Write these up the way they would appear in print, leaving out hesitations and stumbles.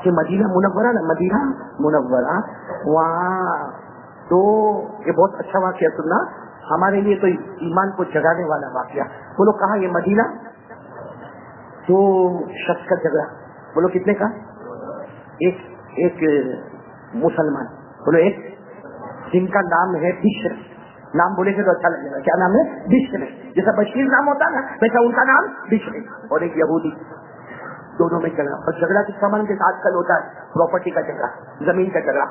کہ مدینہ منورہ نا، مدینہ منورہ، وہاں تو یہ بہت اچھا واقعہ سننا ہمارے لیے، تو ایمان کو جگانے والا واقعہ. بولو کہاں یہ مدینہ؟ دو شخص کا جھگڑا. بولو کتنے کا؟ ایک مسلمان، بولو ایک، جن کا نام ہے بشر. نام بولے گے تو اچھا لگے گا. کیا نام ہے؟ بشر. جیسا بشیر نام ہوتا ہے نا، ویسا ان کا نام بشر. اور ایک یہودی. دونوں میں جھگڑا. اور جھگڑا کس سامان کے ساتھ کل ہوتا ہے؟ پراپرٹی کا جھگڑا، زمین کا جھگڑا.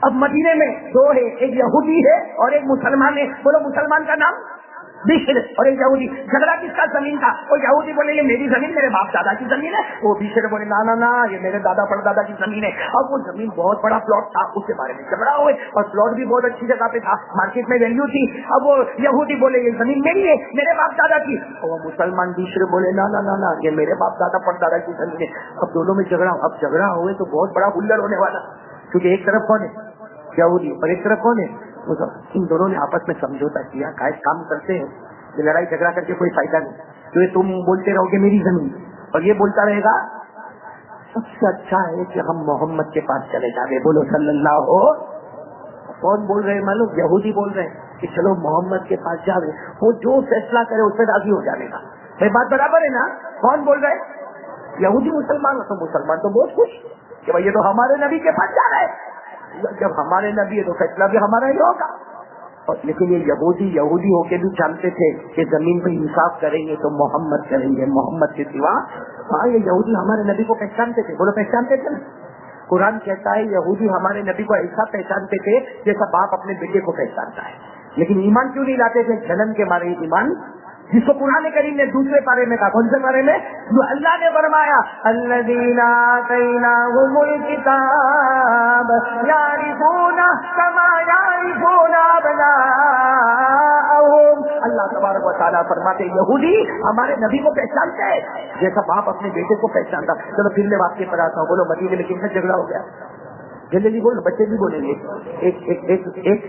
اب مدینے میں دو ہے، ایک یہودی ہے اور ایک مسلمان ہے. بولو مسلمان کا نام بشر اور ایک یہودی. جھگڑا کس کا؟ زمین کا. وہ یہودی بولے یہ میری زمین، میرے باپ دادا کی زمین ہے. وہ بشر بولے نا یہ میرے دادا پر دادا کی زمین ہے. اب وہ زمین بہت بڑا پلاٹ تھا، اس کے بارے میں جھگڑا ہوئے، اور پلاٹ بھی بہت اچھی جگہ پہ تھا، مارکیٹ میں ویلیو تھی. اب وہ یہودی بولے یہ زمین میری ہے، میرے باپ دادا کی. وہ مسلمان بشر بولے نا یہ میرے باپ دادا پر دادا کی زمین ہے. اب دونوں میں جھگڑا. اب جھگڑا ہوئے تو بہت بڑا ہلڑ ہونے والا، کیونکہ ایک طرف کون ہے؟ یہودی، اور ایک طرف کون ہے؟ ان دونوں نے آپس میں سمجھوتا کیا، کام کرتے ہیں، لڑائی جھگڑا کر کے کوئی فائدہ نہیں، کیونکہ تم بولتے رہو گے میری زمین اور یہ بولتا رہے گا. سب سے اچھا ہے کہ ہم محمد کے پاس چلے جائیں. بولو صلی اللہ ہو. کون بول رہے ہیں معلوم؟ یہودی بول رہے ہیں کہ چلو محمد کے پاس جاوے، وہ جو فیصلہ کرے اس پہ راضی ہو جانے کا. یہ بات برابر ہے نا؟ کون بول رہے ہیں؟ یہودی. مسلمان تو مسلمان تو بہت خوش کہ بھائی یہ تو ہمارے نبی کے پاس جا رہا ہے. جب ہمارے نبی ہے تو فیصلہ بھی ہمارا ہی ہوگا. لیکن یہ یہودی ہو کے بھی جانتے تھے کہ زمین پہ انصاف کریں گے تو محمد کریں گے، محمد کے سوا. ہاں یہ یہودی ہمارے نبی کو پہچانتے تھے. بولو پہچانتے تھے نا. قرآن کہتا ہے یہودی ہمارے نبی کو ایسا پہچانتے تھے جیسا باپ اپنے بیٹے کو پہچانتا ہے. لیکن ایمان کیوں نہیں لاتے تھے؟ جنم کے مارے ایمان، جس کو قرآن کریم نے دوسرے پارے میں کہا. کون سے پارے میں؟ جو اللہ نے فرمایا الذین آتیناہم الکتاب یعرفون کما یعرفون ابناءہم. اللہ تبارک و تعالیٰ فرماتے یہودی ہمارے نبی کو پہچانتے ہیں جیسا باپ اپنے بیٹے کو پہچانتا. چلو پھر میں واقعے پر آتا ہوں. بولو مدینے میں کن سے جھگڑا ہو گیا؟ جلدی نہیں بولو، بچے بھی بولیں گے. ایک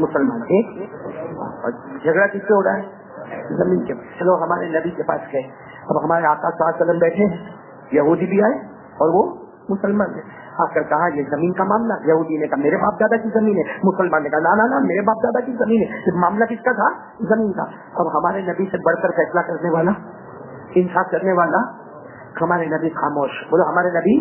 مسلمان، ایک جھگڑا کس سے ہو رہا ہے؟ زمین کے. چلو ہمارے نبی کے پاس گئے. اب ہمارے آقا صلی اللہ علیہ وسلم بیٹھے ہیں، یہودی بھی آئے اور وہ مسلمان ہے. آ کر کہا یہ زمین کا معاملہ. یہودی نے کہا میرے باپ دادا کی زمین ہے. مسلمان نے کہا نا میرے باپ دادا کی زمین ہے. معاملہ کس کا تھا؟ زمین کا. اب ہمارے نبی سے بڑھ کر فیصلہ کرنے والا، انصاف کرنے والا ہمارے نبی خاموش. بولو ہمارے نبی.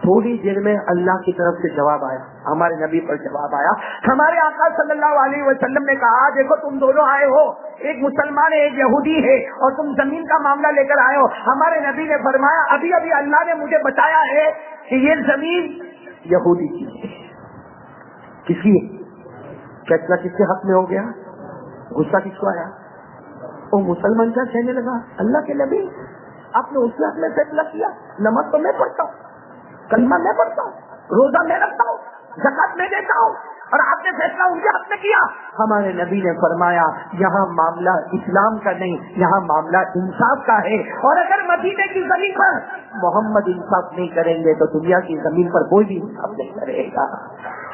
تھوڑی دیر میں اللہ کی طرف سے جواب آیا، ہمارے نبی پر جواب آیا. ہمارے آقا صلی اللہ علیہ وسلم نے کہا دیکھو تم دونوں آئے ہو، ایک مسلمان ہے ایک یہودی ہے، اور تم زمین کا معاملہ لے کر آئے ہو. ہمارے نبی نے فرمایا ابھی اللہ نے مجھے بتایا ہے کہ یہ زمین یہودی کی ہے. کس کی؟ فیصلہ کس کے حق میں ہو گیا؟ غصہ کس کو آیا؟ وہ مسلمان کیا کہنے لگا اللہ کے نبی آپ نے اس کے حق میں فیصلہ کیا. نماز تو میں پڑھتا ہوں، کلمہ میں پڑھتا ہوں، روزہ میں رکھتا ہوں، زکات میں دیتا ہوں، اور آپ نے فیصلہ ان کے حق میں کیا. ہمارے نبی نے فرمایا یہاں معاملہ اسلام کا نہیں، یہاں معاملہ انصاف کا ہے. اور اگر مدینے کی زمین پر محمد انصاف نہیں کریں گے تو دنیا کی زمین پر کوئی بھی انصاف نہیں کرے گا.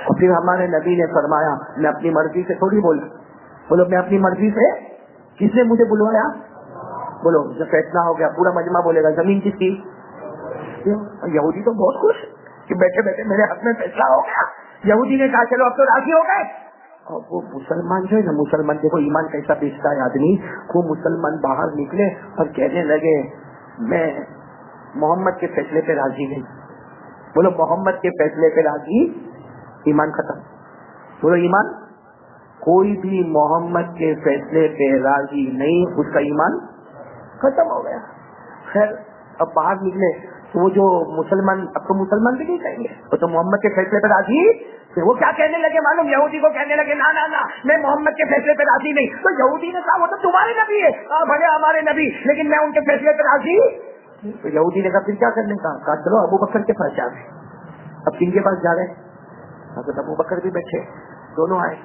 اور پھر ہمارے نبی نے فرمایا میں اپنی مرضی سے تھوڑی بولا. بولو میں اپنی مرضی سے. کس نے مجھے بلوایا؟ بولو جب فیصلہ ہو گیا پورا مجمع بولے گا زمین کس کی؟ یہودی تو بہت خوش کہ بیٹھے بیٹھے میرے حق میں فیصلہ ہو گیا. یہودی نے کہا چلو اب تو راضی ہو گئے. اور وہ مسلمان جو ہے نا، مسلمان دیکھو ایمان کیسا بیچتا ہے آدمی. وہ مسلمان باہر نکلے اور کہنے لگے میں محمد کے فیصلے پہ راضی نہیں. بولو محمد کے فیصلے پہ راضی. ایمان ختم. بولو ایمان. کوئی بھی محمد کے فیصلے پہ راضی نہیں، اس کا ایمان ختم ہو گیا. خیر اب باہر نکلے تو وہ جو مسلمان، اب تو مسلمان بھی نہیں کہیں گے، وہ تو محمد کے فیصلے پہ راضی. وہ کیا کہنے لگے معلوم؟ یہودی کو کہنے لگے نا میں محمد کے فیصلے پہ راضی نہیں. تو یہودی نے کہا وہ تو تمہارے نبی ہے. بھلے ہمارے نبی، لیکن میں ان کے فیصلے پہ راضی. تو یہودی نے کہا پھر کیا کرنے کا؟ کہا چلو ابو بکر کے پاس جا رہے. اب کن کے پاس جا رہے؟ حضرت ابو بکر بھی بیٹھے، دونوں آئے.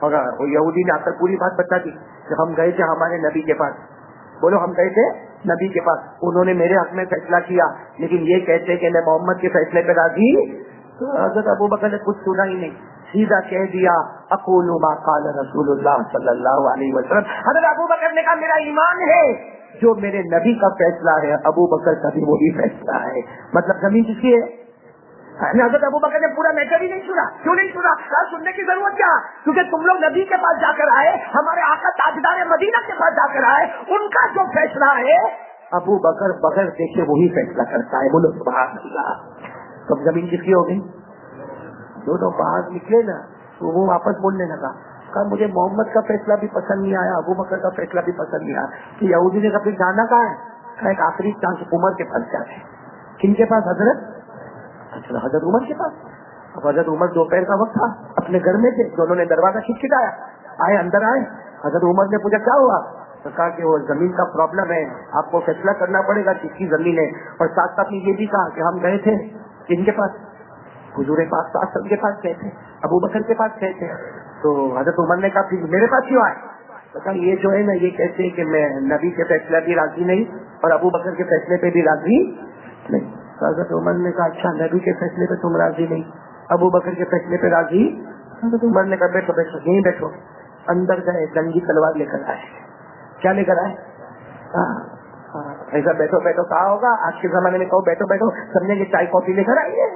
اور وہ یہودی نے آ کر پوری بات بتا دی کہ ہم گئے تھے ہمارے نبی کے پاس. بولو ہم گئے تھے نبی کے پاس، انہوں نے میرے حق میں فیصلہ کیا، لیکن یہ کہتے کہ میں محمد کے فیصلے پہ راضی. تو حضرت ابو بکر نے کچھ سنا ہی نہیں، سیدھا کہہ دیا اقول ما قال رسول اللہ صلی اللہ علیہ وسلم. حضرت ابو بکر نے کہا میرا ایمان ہے جو میرے نبی کا فیصلہ ہے ابو بکر کا بھی وہی فیصلہ ہے. مطلب زمین کس کی ہے؟ حضرت ابو بکر نے پورا میٹر ہی نہیں سنا. کیوں نہیں سنا؟ سننے کی ضرورت کیا؟ کیونکہ تم لوگ نبی کے پاس جا کر آئے, ہمارے آقا تاجدار مدینہ کے پاس جا کر آئے, ان کا جو فیصلہ ہے ابو بکر بغیر دیکھے وہی فیصلہ کرتا ہے. بولو سبحان اللہ. تو زمین کس کی ہو گئی؟ دونوں باہر نکلے نا تو وہ واپس بولنے لگا, کہا مجھے محمد کا فیصلہ بھی پسند نہیں آیا, ابو بکر کا فیصلہ بھی پسند نہیں آیا. کہ یہودی نے کبھی جانا کہا ہے؟ کہا ایک آخری چانس عمر کے پاس جاتے. کن کے پاس؟ حضرت عمر کے پاس. اب حضرت عمر دوپہر کا وقت تھا, اپنے گھر میں تھے, دونوں نے دروازہ کھٹکھٹایا, آئے اندر آئے. حضرت عمر نے پوچھا کیا ہوا؟ تو کہا کہ وہ زمین کا پرابلم ہے, آپ کو فیصلہ کرنا پڑے گا کس کی زمین ہے. اور ساتھ ساتھ یہ بھی کہا کہ ہم گئے تھے کن کے پاس؟ حضور پاک صلی اللہ علیہ وسلم کے پاس گئے تھے, ابو بکر کے پاس گئے تھے. تو حضرت عمر نے کہا پھر میرے پاس کیوں آئے؟ تو کہا یہ جو ہے نا یہ کہتے ہیں کہ میں نبی کے فیصلے بھی راضی نہیں اور ابو بکر کے فیصلے پہ بھی راضی نہیں. حضرت عمر نے کہا اچھا نبی کے فیصلے پہ تم راضی نہیں, ابو بکر کے فیصلے پہ راضی. حضرت عمر نے کہا بیٹھو بیٹھو یہیں بیٹھو. اندر گئے, جنگی تلوار لے کر آئے. کیا لے کر آئے؟ ایسا بیٹھو بیٹھو کہا ہوگا, آج کے زمانے میں کہو بیٹھو بیٹھو سب نے یہ چائے کافی لے کر آئیے.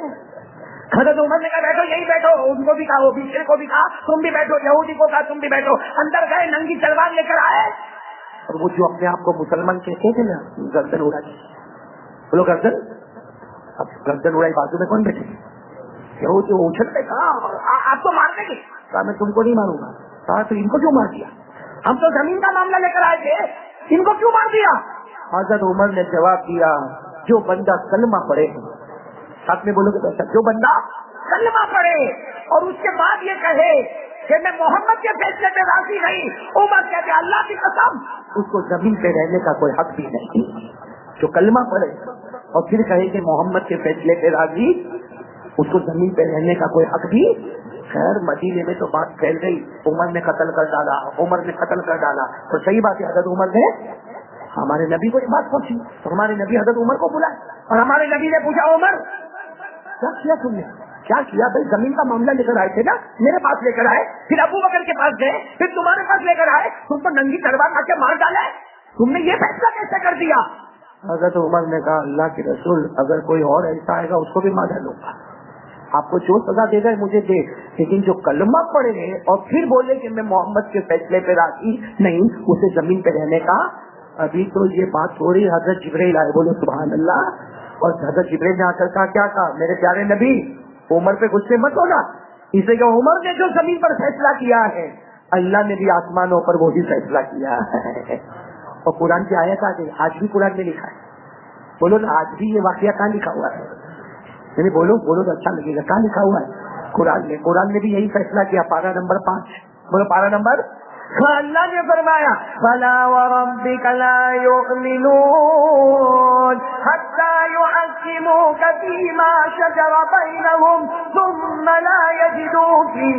حضرت عمر نے کہا بیٹھو یہی بیٹھو, ان کو بھی کہا, وہ بیچے کو بھی کہا تم بھی بیٹھو, یہودی کو کہا تم بھی بیٹھو. اندر گئے, ننگی تلوار لے کر آئے. اور وہ جو اپنے آپ کو مسلمان کہتے تھے نا, گردن اڑا دی. بولو گردن. اب گردن اڑائی, بازو میں کون بیٹھے؟ یہودی اچھل پہ کہا آپ تو مار دیں گے. کہا میں تم کو نہیں ماروں گا. کہا تو ان کو کیوں مار دیا؟ ہم تو زمین کا معاملہ لے کر آئے تھے, ان کو کیوں مار دیا؟ حضرت عمر نے جواب دیا جو بندہ کلمہ پڑھے, ساتھ میں بولو گے جو بندہ کلمہ پڑھے اور اس کے بعد یہ کہے کہ میں محمد کے فیصلے پہ راضی نہیں, عمر کہتے اللہ کی قسم اس کو زمین پہ رہنے کا کوئی حق بھی نہیں. جو کلمہ پڑھے اور پھر کہے کہ محمد کے فیصلے پہ راضی, اس کو زمین پہ رہنے کا کوئی حق بھی. خیر مدینے میں تو بات پھیل گئی, عمر نے قتل کر ڈالا, عمر نے قتل کر ڈالا. تو صحیح بات ہے, حضرت عمر نے ہمارے نبی کو یہ بات پوچھی تو ہمارے نبی حضرت عمر کو بلائے اور ہمارے نبی نے پوچھا عمر کیا کیا تم نے؟ کیا کیا بھائی؟ زمین کا معاملہ لے کر آئے تھے نا, میرے پاس لے کر آئے, پھر ابو بکر کے پاس گئے, پھر تمہارے پاس لے کر آئے, تم تو ننگی تلوار آ کے مار ڈالے, تم نے یہ فیصلہ کیسے کر دیا؟ حضرت عمر نے کہا اللہ کے رسول اگر کوئی اور ایسا آئے گا اس کو بھی مار ڈالوں گا, آپ کو جو سزا دے گا مجھے دے, لیکن جو کلمہ پڑھے اور پھر بولے کہ میں محمد کے فیصلے پہ راضی نہیں, اسے زمین پہ رہنے کا. ابھی تو یہ بات ہو رہی, حضرت جبرائیل آئے, بولو سبحان اللہ. اور حضرت جبرائیل نے آ کر کہا کیا کہا؟ میرے پیارے نبی عمر پہ غصے مت ہونا, اسے کہ عمر نے جو زمین پر فیصلہ کیا ہے اللہ نے بھی آسمانوں پر وہی فیصلہ کیا ہے. اور قرآن کی آیت آ گئی, آج بھی قرآن میں لکھا ہے. بولو نا آج بھی یہ واقعہ کہاں لکھا ہوا ہے؟ یعنی بولو بولو تو اچھا لگے گا. کہاں لکھا ہوا ہے؟ قرآن میں. قرآن نے بھی یہی فیصلہ کیا. پارہ نمبر 5, بولو پارہ نمبر. اللہ نے فرمایا فَلَا وَرَبِّكَ لَا يُؤْمِنُونَ حَتَّى يُحَكِّمُوكَ فِيمَا شَجَرَ بَيْنَهُمْ ثُمَّ لَا يَجِدُوا فِي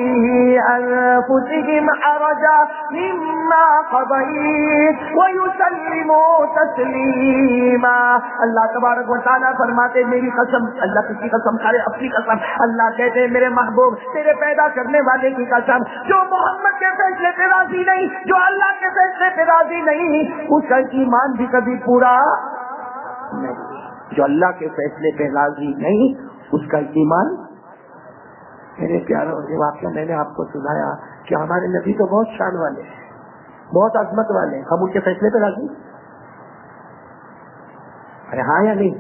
أَنفُسِهِمْ حَرَجًا مِمَّا قَضَيْتَ وَيُسَلِّمُوا تَسْلِيمًا. اللہ تبارک و تعالیٰ فرماتے میری قسم, اللہ کس کی قسم کھا رہے؟ اپنی قسم. اللہ کہتے ہیں میرے محبوب تیرے پیدا کرنے والے کی قسم, جو محمد کے فیصلے پہ راضی نہیں, جو اللہ کے فیصلے پہ راضی نہیں, اس کا ایمان بھی کبھی پورا نہیں. جو اللہ کے فیصلے پہ راضی نہیں اس کا ایمان. میرے پیاروں یہ واقعہ میں نے آپ کو سنایا کہ ہمارے نبی تو بہت شان والے ہیں, بہت عظمت والے ہیں, ہم ان کے فیصلے پہ راضی؟ ارے ہاں یا نہیں؟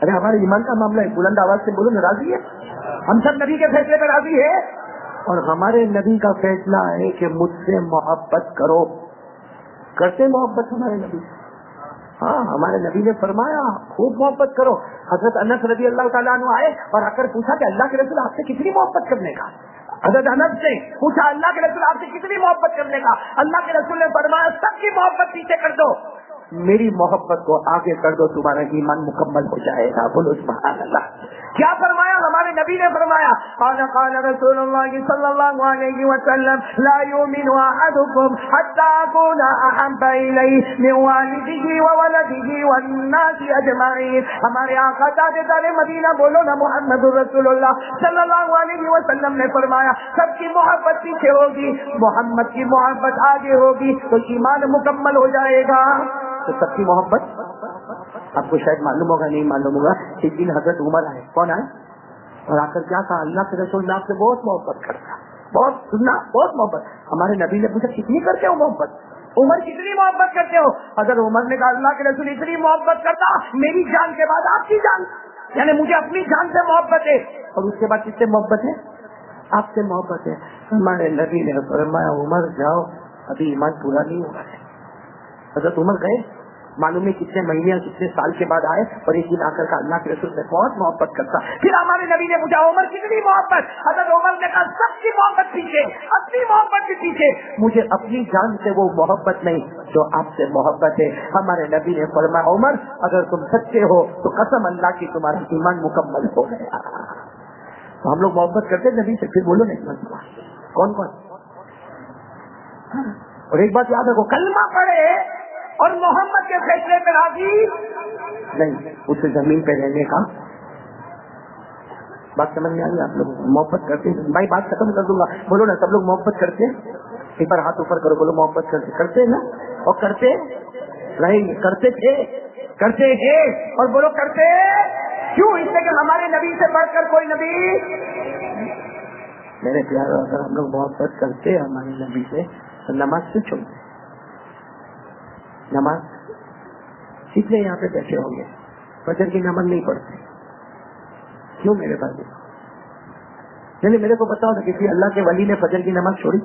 ارے ہمارے ایمان کا معاملہ ہے, بلند آواز سے بولو نا, راضی ہے؟ ہم سب نبی کے فیصلے پہ راضی ہے. اور ہمارے نبی کا فیصلہ ہے کہ مجھ سے محبت کرو. کرتے محبت ہمارے نبی؟ ہاں, ہمارے نبی نے فرمایا خوب محبت کرو. حضرت انس رضی اللہ تعالیٰ عنہ آئے اور آ کر پوچھا کہ اللہ کے رسول آپ سے کتنی محبت کرنے کا؟ حضرت انس سے پوچھا اللہ کے رسول آپ سے کتنی محبت کرنے کا؟ اللہ کے رسول نے فرمایا سب کی محبت پیچھے کر دو, میری محبت کو آگے کر دو, تمہارا ایمان مکمل ہو جائے گا. بولو سبحان اللہ. کیا فرمایا ہمارے نبی نے؟ فرمایا قال رسول اللہ صلی اللہ علیہ وسلم لا يؤمن احدكم حتى اكون احب اليه من والده وولده والناس اجمعین. ہمارے آقا تاجدار مدینہ بولو نا محمد رسول اللہ صلی اللہ علیہ وسلم نے فرمایا سب کی محبت پیچھے ہوگی, محمد کی محبت آگے ہوگی تو ایمان مکمل ہو جائے گا. تو سب کی محبت. آپ کو شاید معلوم ہوگا, نہیں معلوم ہوگا, ایک دن حضرت عمر آئے. کون آئے؟ اور آ کر کیا کہا, اللہ کے رسول میں آپ سے بہت محبت کرتا, بہت سننا, بہت محبت. ہمارے نبی نے پوچھا کتنی کرتے ہو محبت, عمر کتنی محبت کرتے ہو؟ اگر عمر نے کہا اللہ کے رسول اتنی محبت کرتا میری جان کے بعد آپ کی جان, یعنی مجھے اپنی جان سے محبت ہے, اور اس کے بعد کس سے محبت ہے؟ آپ سے محبت ہے. ہمارے نبی نے فرمایا عمر جاؤ, ابھی ایمان پورا نہیں ہوا ہے. حضرت عمر گئے, معلوم نہیں کتنے مہینے اور کتنے سال کے بعد آئے, اور ایک دن آ کر کا اللہ کے رسول سے بہت محبت کرتا. پھر ہمارے نبی نے پوچھا عمر کتنی محبت؟ حضرت عمر نے کہا سب کی محبت پیچھے, اپنی محبت کے پیچھے, مجھے اپنی جان سے وہ محبت نہیں جو آپ سے محبت ہے. ہمارے نبی نے فرمایا عمر اگر تم سچے ہو تو قسم اللہ کی تمہارا ایمان مکمل ہو گیا. تو ہم لوگ محبت کرتے نبی سے, پھر بولو نہیں کون کون. اور ایک بات یاد رکھو, کلمہ پڑھے اور محمد کے فیصلے پہ راضی نہیں, اسے زمین پہ رہنے کا. بات سمجھ میں آئی آپ لوگ؟ محبت کرتے ہیں بھائی, بات ختم کر دوں گا, بولو نا سب لوگ محبت کرتے ہیں, ایک بار ہاتھ اوپر کرو, بولو محبت کرتے ہیں نا, اور کرتے رہیں گے, کرتے تھے, کرتے ہیں, اور بولو کرتے کیوں؟ اس لیے کہ ہمارے نبی سے بڑھ کر کوئی نبی. میرے پیارے اگر ہم لوگ محبت کرتے ہیں ہمارے نبی سے تو نماز سے چھوڑ, نماز کتنے یہاں پہ بیٹھے ہوں گے فجر کی نماز نہیں پڑھتے, کیوں میرے بھائی؟ یعنی میرے کو بتاؤ نا کسی اللہ کے ولی نے فجر کی نماز چھوڑی؟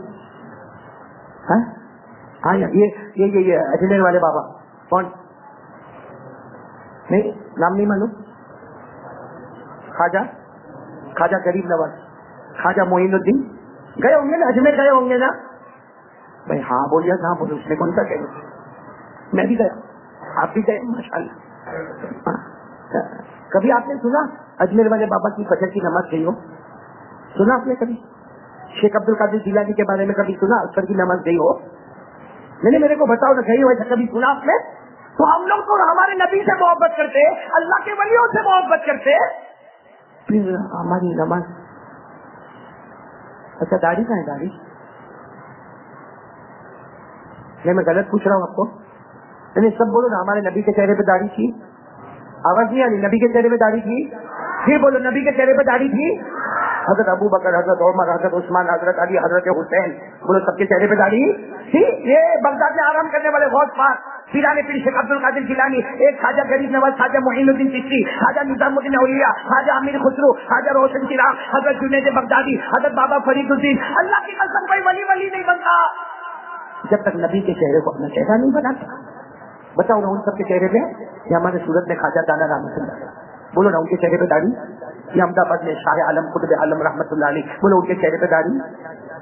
ہاں یہ اجمیر والے بابا کون, نہیں نام نہیں معلوم, خواجہ غریب نواز, خواجہ معین الدین, گئے ہوں گے نا اجمیر, گئے ہوں گے نا بھائی؟ ہاں بولیا, کہاں بولے, اس نے کون سا کہہ, میں بھی گیا, آپ بھی گئے ماشاء اللہ. کبھی آپ نے سنا اجمیر والے بابا کی فجر کی نماز گئی ہو؟ سنا آپ نے کبھی شیخ عبد القادر جیلانی کے بارے میں کبھی سنا اثر کی نماز گئی ہو؟ نہیں, میرے کو بتاؤ نا گئی ہو ایسا کبھی سنا آپ نے؟ تو ہم لوگ تو ہمارے نبی سے محبت کرتے, اللہ کے ولیوں سے محبت کرتے, پھر ہماری نماز. اچھا داڑھی کہاں ہے, داڑھی؟ نہیں میں غلط پوچھ رہا ہوں آپ کو, نہیں سب بولو نا ہمارے نبی کے چہرے پہ داڑھی تھی. آواز نہیں آ رہی, نبی کے چہرے پہ داڑھی تھی, پھر بولو نبی کے چہرے پہ داڑھی تھی. حضرت ابو بکر, حضرت عمر, حضرت عثمان, حضرت علی, حضرت حسین, بولو سب کے چہرے پہ داڑھی تھی. یہ بغداد میں آرام کرنے والے غوث پاک پیران پیر شیخ عبد القادر جیلانی, ایک خواجہ غریب نواز, خواجہ معین الدین چشتی, خواجہ نظام الدین اولیاء, خواجہ امیر خسرو, خواجہ روشن چراغ, حضرت جنید بغدادی, حضرت بابا فرید الدین. اللہ کی قسم کوئی ولی نہیں بنتا جب تک نبی کے چہرے کو اپنا چہرہ نہیں بناتا. بتاؤ نا ان سب کے چہرے پہ, یا ہمارے سورت میں خواجہ دانا رحمۃ اللہ علیہ, بولو نا ان کے چہرے پہ داڑھی. یہ احمد آباد میں شاہ عالم قطب عالم رحمۃ اللہ علیہ, بولو ان کے چہرے پہ داڑھی.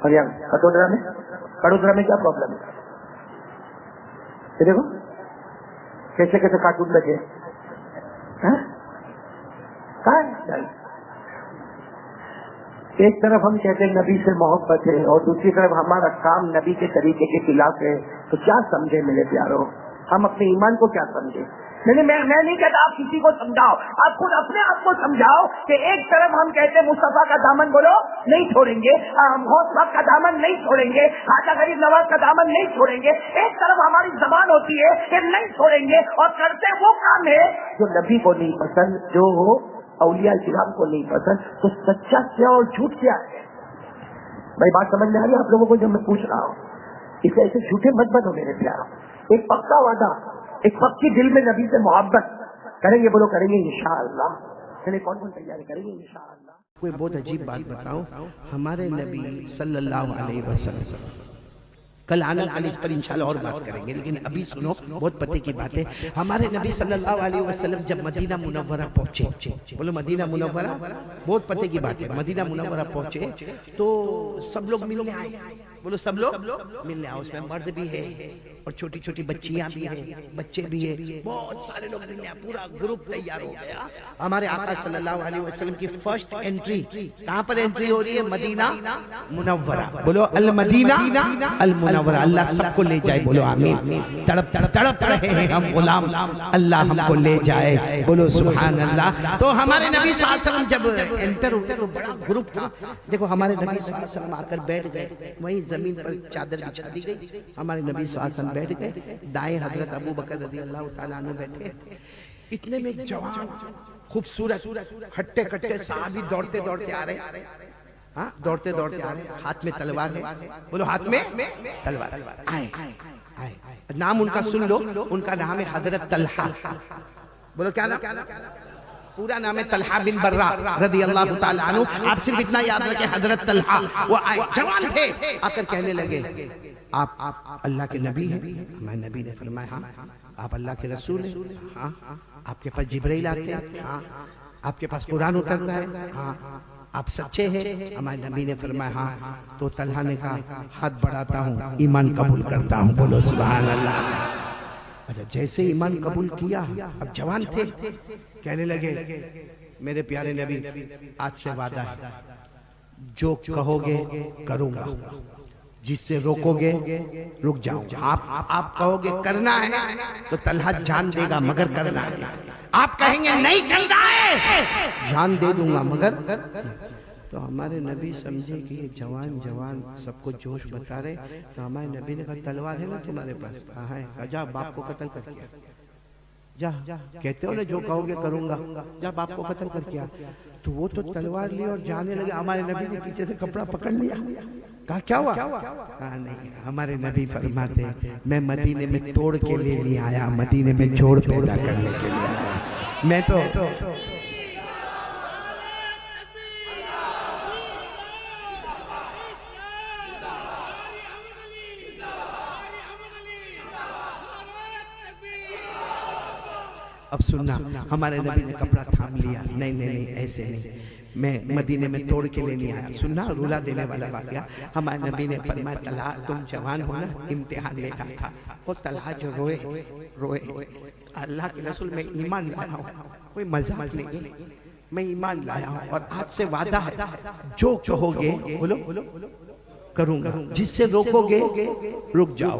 اور یہاں کڑودرا میں کیا پرابلم ہے؟ دیکھو کیسے کیسے کارٹون لگے. ایک طرف ہم کہتے ہیں نبی سے محبت ہے, اور دوسری طرف ہمارا کام نبی کے طریقے کے خلاف ہے. تو کیا سمجھے میرے پیاروں, ہم اپنے ایمان کو کیا سمجھے؟ میں نہیں کہتا آپ کسی کو سمجھاؤ, آپ خود اپنے آپ کو سمجھاؤ کہ ایک طرف ہم کہتے ہیں مصطفیٰ کا دامن بولو نہیں چھوڑیں گے, غوث پاک کا دامن نہیں چھوڑیں گے, خواجہ غریب نواز کا دامن نہیں چھوڑیں گے. ایک طرف ہماری زبان ہوتی ہے کہ نہیں چھوڑیں گے, اور کرتے وہ کام ہے جو نبی کو نہیں پسند, جو اولیاء کرام کو نہیں پسند. تو سچا کیا اور جھوٹ کیا ہے بھائی؟ بات سمجھ میں آ رہی ہے آپ لوگوں کو جب میں پوچھ رہا ہوں؟ اس سے ایسے جھوٹے مت بنو میرے پیاروں. ایک پکا وعدہ, ایک پکی دل میں نبی سے محبت کریں گے, بولو کریں گے انشاءاللہ. چلے کون کون تیاری کریں گے انشاءاللہ. کوئی بہت عجیب بات بتاؤں, ہمارے نبی صلی اللہ علیہ وسلم, کل آنا کل اس پر انشاءاللہ اور بات کریں گے, لیکن ابھی سنو بہت پتے کی بات ہے. ہمارے نبی صلی اللہ علیہ وسلم جب مدینہ منورہ پہنچے, بولو مدینہ منورہ, بہت پتے کی بات ہے, مدینہ منورہ پہنچے تو سب لوگ ملنے آئے, بولو سب لوگ ملنے آئے. اس میں مرد بھی ہے اور چھوٹی چھوٹی بچیاں بھی ہیں, بچے بھی ہیں, بہت سارے لوگ ملنے آئے, پورا گروپ تیار ہو گیا. ہمارے آقا صلی اللہ علیہ وسلم کی فرسٹ انٹری کہاں پر انٹری ہو رہی ہے؟ مدینہ منورہ. بولو المدینہ المنورہ. اللہ سب کو لے جائے, بولو آمین. تڑپ تڑپ تڑپ رہے ہیں ہم غلام, اللہ ہم کو لے جائے, بولو سبحان اللہ. تو ہمارے نبی صلی اللہ علیہ وسلم جب انٹر ہوئے تو بڑا گروپ تھا. دیکھو ہمارے نبی صلی اللہ علیہ وسلم آ کر بیٹھ گئے, وہیں زمین پر چادر بچھا دی گئی, ہمارے نبی صلی اللہ علیہ وسلم بیٹھ گئے, دائیں حضرت ابو بکر رضی اللہ تعالیٰ عنہ بیٹھے. اتنے میں ایک جوان خوبصورت ہٹے کٹے صحابی دوڑتے دوڑتے آ رہے، ہاں دوڑتے دوڑتے آ رہے، ہاتھ میں تلوار ہے، بولو ہاتھ میں تلوار، آئے آئے، نام ان کا سن لو، ان کا نام ہے حضرت طلحہ، بولو کیا نام؟ پورا نام ہے طلحہ بن برہ رضی اللہ تعالیٰ عنہ، آپ صرف اتنا یاد رکھیں حضرت طلحہ، وہ آئے جوان تھے، آ کر کہنے لگے آپ اللہ کے نبی ہیں؟ ہمارے نبی نے فرمایا ہاں۔ آپ اللہ کے رسول ہیں؟ ہاں۔ آپ کے پاس جبرائیل آتے ہیں؟ ہاں۔ آپ کے پاس قرآن اترتا ہے؟ ہاں۔ آپ سچے ہیں؟ ہمارے نبی نے فرمایا ہاں۔ تو طلحہ نے کہا ہاتھ بڑھاتا ہوں، ایمان قبول کرتا ہوں، بولو سبحان اللہ۔ اچھا جیسے ایمان قبول کیا، اب جوان تھے، کہنے لگے میرے پیارے نبی آج سے وعدہ ہے، جو کہو گے کروں گا، جس سے روکو گے رک جاؤں گا، آپ کہو گے کرنا ہے تو طلحہ جان دے گا مگر کرنا ہے، آپ کہیں گے نہیں کرنا ہے جان دے دوں گا مگر۔ تو ہمارے نبی سمجھے کہ یہ جوان سب کو جوش بتا رہے، تو ہمارے نبی نے کہا تلوار ہے نا تمہارے پاس؟ کہا ہے۔ جا باپ کو قتل کر کیا، جا کہتے ہو نا جو کہو گے کروں گا، جا باپ کو قتل کر کیا۔ تو وہ تو تلوار لی اور جانے لگے، ہمارے نبی نے پیچھے سے کپڑا پکڑ لیا، کہا کیا ہوا؟ کہا نہیں، ہمارے نبی فرماتے میں مدینے میں توڑ کے لے نہیں آیا، مدینے میں جوڑ پیدا کرنے کے لیے آیا، میں تو اب سننا، ہمارے نبی نے کپڑا تھام لیا، نہیں ایسے نہیں، میں مدینے میں توڑ کے لے نہیں آیا۔ سننا رولا دینے والا واقعہ، ہمارے نبی نے فرمایا طلحہ تم جوان ہو نا، امتحان لینا تھا۔ وہ طلحہ جو روئے، اللہ کے رسول میں ایمان لایا ہوں، کوئی مذاق نہیں، میں ایمان لایا ہوں اور آج سے وعدہ ہے جو کہو گے بولو کروں گا، جس سے روکو گے رک جاؤ،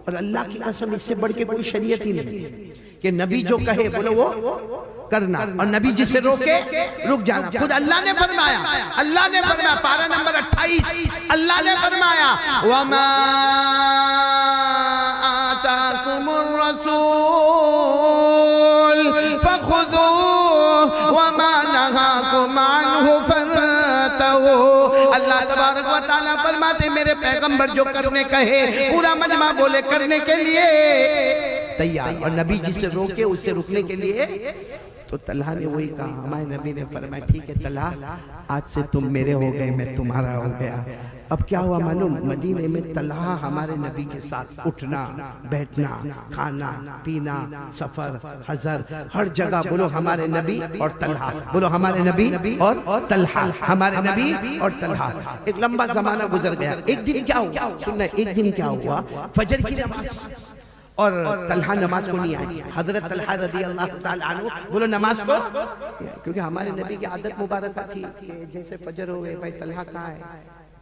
اور اللہ کی قسم اس سے بڑھ کے کوئی شریعت ہی نہیں کہ نبی جو کہے بولو وہ کرنا، اور نبی جس سے روکے رک جانا۔ خود اللہ نے فرمایا پارہ نمبر 28، اللہ نے فرمایا وَمَا آتَاكُمُ الرَّسُولُ فَخُذُوهُ وَمَا نَهَاكُمْ عَنْهُ فَانْتَهُوا۔ اللہ تبارک و تعالیٰ فرماتے میرے پیغمبر جو کرنے کہے، پورا مجمع بولے کرنے کے لیے تیار، اور نبی جس سے روکے اس سے رکنے کے لیے۔ تو طلحہ نے وہی کہا، ہمارے نبی نے فرمایا ٹھیک ہے طلحہ آج سے تم میرے ہو گئے، میں تمہارا ہو گیا۔ اب کیا ہوا معلوم؟ مدینے میں طلحہ ہمارے نبی کے ساتھ اٹھنا بیٹھنا، کھانا پینا، سفر حضر، ہر جگہ بولو ہمارے نبی اور طلحہ، بولو ہمارے نبی اور طلحہ، ہمارے نبی اور طلحہ۔ ایک لمبا زمانہ گزر گیا، ایک دن کیا ہوا سننا، ایک دن کیا ہوا، فجر کی نماز اور طلحہ نماز کو نہیں آئی، حضرت طلحہ رضی اللہ تعالیٰ عنہ بولو نماز کو، کیونکہ ہمارے نبی کی عادت مبارکہ تھی کہ جیسے فجر ہو گئے بھائی طلحہ کہاں ہے،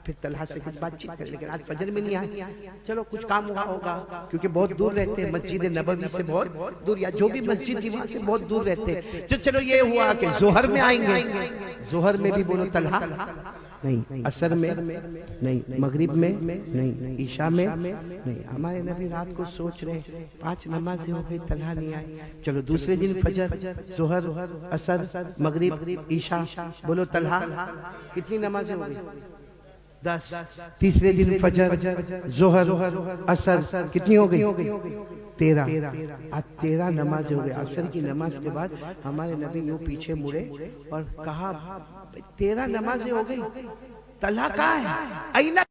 پھر طلحہ سے کچھ بات چیت کر، لیکن آج فجر میں نہیں آئی، چلو کچھ کام ہوا ہوگا، کیونکہ بہت دور رہتے ہیں مسجد نبوی سے، بہت دور، یا جو بھی مسجد تھی وہاں سے بہت دور رہتے، چلو یہ ہوا کہ ظہر میں آئیں گے، ظہر میں بھی بولو طلحہ نہیں، عصر میں نہیں، مغرب میں نہیں، عشاء میں نہیں۔ ہمارے نبی رات کو سوچ رہے 5 نمازیں ہو گئی، طلحہ نہیں آئی، چلو دوسرے دن فجر ظہر عصر مغرب عشاء، بولو طلحہ کتنی نمازیں ہو گئی؟ 10۔ تیسرے دن فجر ظہر عصر کتنی ہو گئی؟ 13۔ آج 13 نماز ہو گئی۔ عصر کی نماز کے بعد ہمارے نبی یوں پیچھے مڑے اور کہا 13 نمازیں ہو گئی، طلحہ کہاں ہے؟ اینا